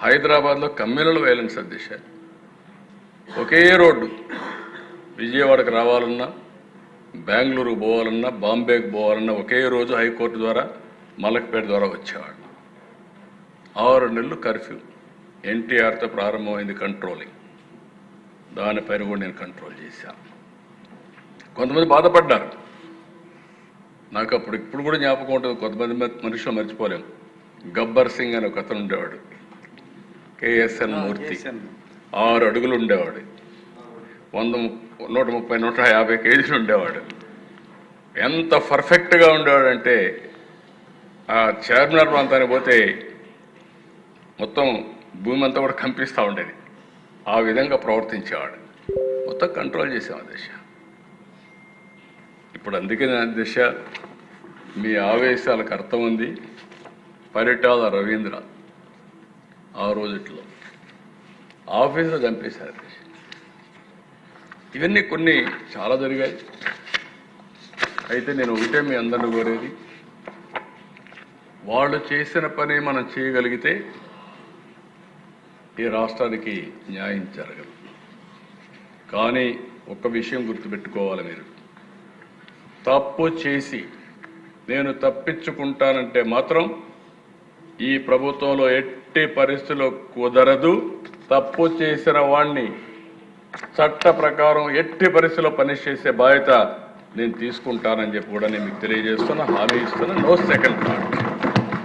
హైదరాబాద్లో communal violence అధ్యక్ష. ఒకే road విజయవాడకు రావాలన్నా, బెంగళూరుకు పోవాలన్నా, బాంబేకి పోవాలన్నా ఒకే రోజు హైకోర్టు ద్వారా మలక్పేట ద్వారా వచ్చేవాడు. 6 నెలలు కర్ఫ్యూ. ఎన్టీఆర్తో ప్రారంభమైంది కంట్రోలింగ్. దానిపైన కూడా నేను కంట్రోల్ చేశాను. కొంతమంది బాధపడ్డారు. నాకు ఇప్పుడు కూడా జ్ఞాపకం ఉంటుంది. కొంతమంది మనుషులు మర్చిపోలేము. గబ్బర్ సింగ్ అని ఒక అతను ఉండేవాడు. కేఎస్ఎన్ మూర్తి 6 అడుగులు ఉండేవాడు. 100, 130, 150 కేజీలు ఉండేవాడు. ఎంత పర్ఫెక్ట్గా ఉండేవాడంటే ఆ చార్మినార్ ప్రాంతానికి పోతే మొత్తం భూమి అంతా కూడా కంపిస్తూ ఉండేది. ఆ విధంగా ప్రవర్తించేవాడు. మొత్తం కంట్రోల్ చేసాం దిశ. ఇప్పుడు అందుకే దిశ మీ ఆవేశాలకు అర్థం ఉంది. పరిటాల రవీంద్ర ఆ రోజుట్లో ఆఫీసులో చంపేశారు. ఇవన్నీ కొన్ని చాలా జరిగాయి. అయితే నేను ఒకటే మీ అందరిని కోరేది, వాళ్ళు చేసిన పని మనం చేయగలిగితే ఈ రాష్ట్రానికి న్యాయం జరగదు. కానీ ఒక విషయం గుర్తుపెట్టుకోవాలి, మీరు తప్పు చేసి నేను తప్పించుకుంటానంటే మాత్రం ఈ ప్రభుత్వంలో ఎట్టి పరిస్థితుల్లో కుదరదు. తప్పు చేసిన వాణ్ణి చట్ట ప్రకారం ఎట్టి పరిస్థితుల్లో పనిష్ చేసే బాధ్యత నేను తీసుకుంటానని చెప్పి కూడా నేను మీకు తెలియజేస్తున్నా, హామీ ఇస్తున్నా. No second thought.